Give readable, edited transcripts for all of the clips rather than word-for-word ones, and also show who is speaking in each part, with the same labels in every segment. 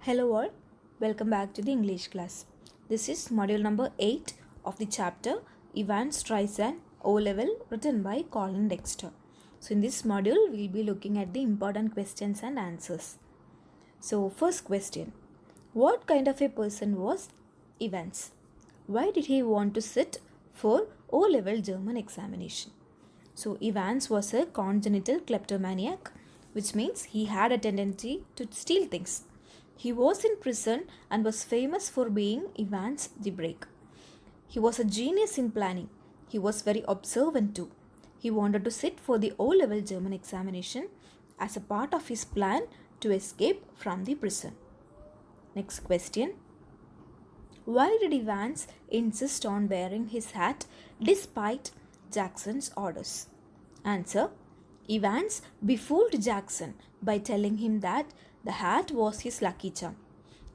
Speaker 1: Hello all, welcome back to the English class. This is module number 8 of the chapter Evans Streisand O-Level written by Colin Dexter. So in this module, we'll be looking at the important questions and answers. So first question, what kind of a person was Evans? Why did he want to sit for O-Level German examination? So Evans was a congenital kleptomaniac, which means he had a tendency to steal things. He was in prison and was famous for being Evans the Break. He was a genius in planning. He was very observant too. He wanted to sit for the O-level German examination as a part of his plan to escape from the prison. Next question. Why did Evans insist on wearing his hat despite Jackson's orders? Answer. Evans befooled Jackson by telling him that the hat was his lucky charm.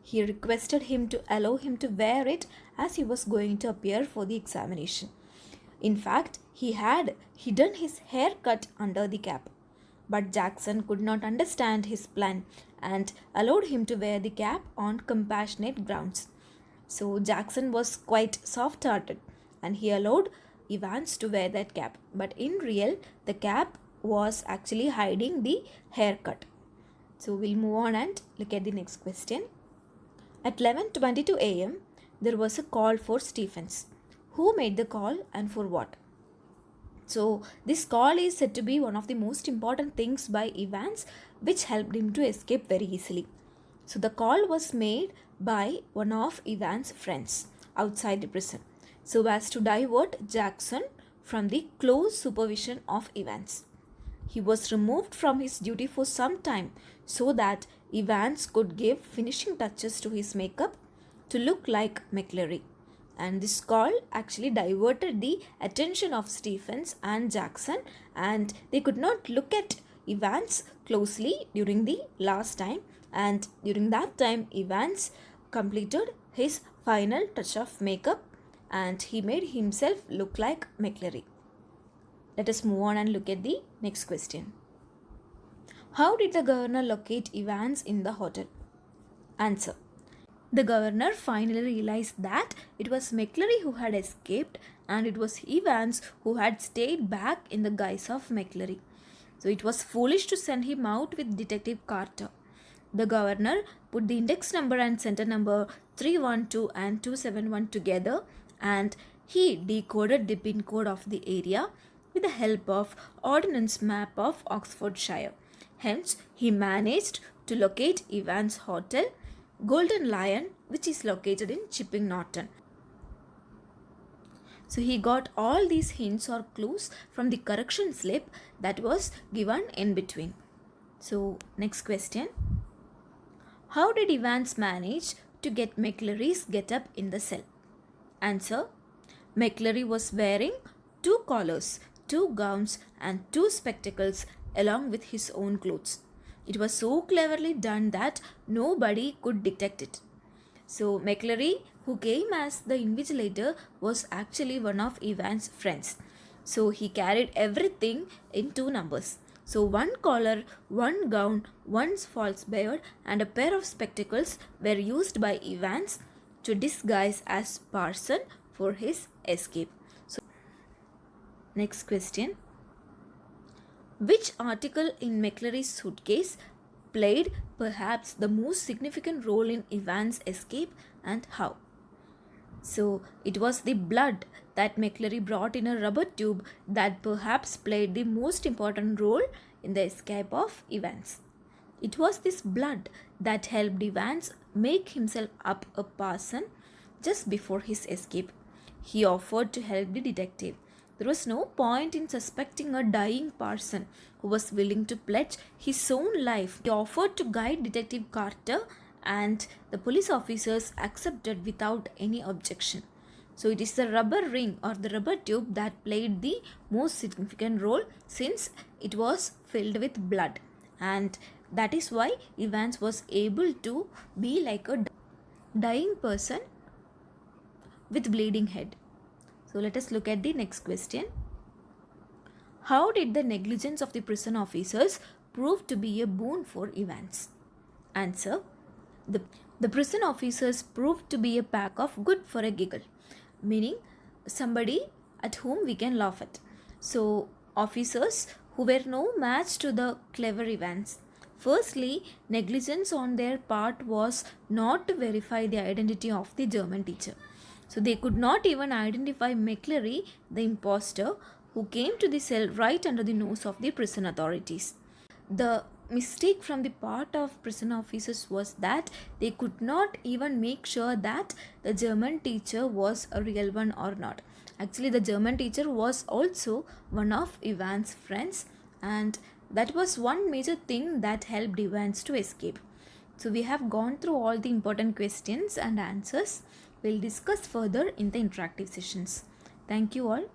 Speaker 1: He requested him to allow him to wear it as he was going to appear for the examination. In fact, he had hidden his haircut under the cap. But Jackson could not understand his plan and allowed him to wear the cap on compassionate grounds. So Jackson was quite soft-hearted and he allowed Evans to wear that cap. But in real, the cap was actually hiding the haircut. So we'll move on and look at the next question. At 11:22 a.m., there was a call for Stephens. Who made the call and for what? So this call is said to be one of the most important things by Evans, which helped him to escape very easily. So the call was made by one of Evans' friends outside the prison, so as to divert Jackson from the close supervision of Evans. He was removed from his duty for some time so that Evans could give finishing touches to his makeup to look like McClary. And this call actually diverted the attention of Stephens and Jackson, and they could not look at Evans closely during the last time, and during that time Evans completed his final touch of makeup and he made himself look like McClary. Let us move on and look at the next question. How did the governor locate Evans in the hotel? Answer. The governor finally realized that it was McClary who had escaped and it was Evans who had stayed back in the guise of McClary. So it was foolish to send him out with Detective Carter. The governor put the index number and center number 312 and 271 together and he decoded the pin code of the area with the help of ordnance map of Oxfordshire. Hence, he managed to locate Evans' hotel, Golden Lion, which is located in Chipping Norton. So he got all these hints or clues from the correction slip that was given in between. So next question. How did Evans manage to get McClary's get-up in the cell? Answer. McClary was wearing 2 collars, 2 gowns and 2 spectacles along with his own clothes. It was so cleverly done that nobody could detect it. So McClary, who came as the invigilator, was actually one of Evans' friends. So he carried everything in 2 numbers. So 1 collar, 1 gown, 1 false beard and a pair of spectacles were used by Evans to disguise as Parson for his escape. So next question. Which article in McClary's suitcase played perhaps the most significant role in Evans' escape and how? So it was the blood that McClary brought in a rubber tube that perhaps played the most important role in the escape of Evans. It was this blood that helped Evans make himself up a parson just before his escape. He offered to help the detective. There was no point in suspecting a dying parson who was willing to pledge his own life. He offered to guide Detective Carter and the police officers accepted without any objection. So it is the rubber ring or the rubber tube that played the most significant role since it was filled with blood, and that is why Evans was able to be like a dying person with bleeding head. So let us look at the next question. How did the negligence of the prison officers prove to be a boon for Evans? Answer. The, the prison officers proved to be a pack of good for a giggle, meaning somebody at whom we can laugh at. So, officers who were no match to the clever Evans. Firstly, negligence on their part was not to verify the identity of the German teacher. So, they could not even identify McCleary, the impostor, who came to the cell right under the nose of the prison authorities. The mistake from the part of prison officers was that they could not even make sure that the German teacher was a real one or not. Actually, the German teacher was also one of Ivan's friends, and that was one major thing that helped Evans to escape. So we have gone through all the important questions and answers. We'll discuss further in the interactive sessions. Thank you all.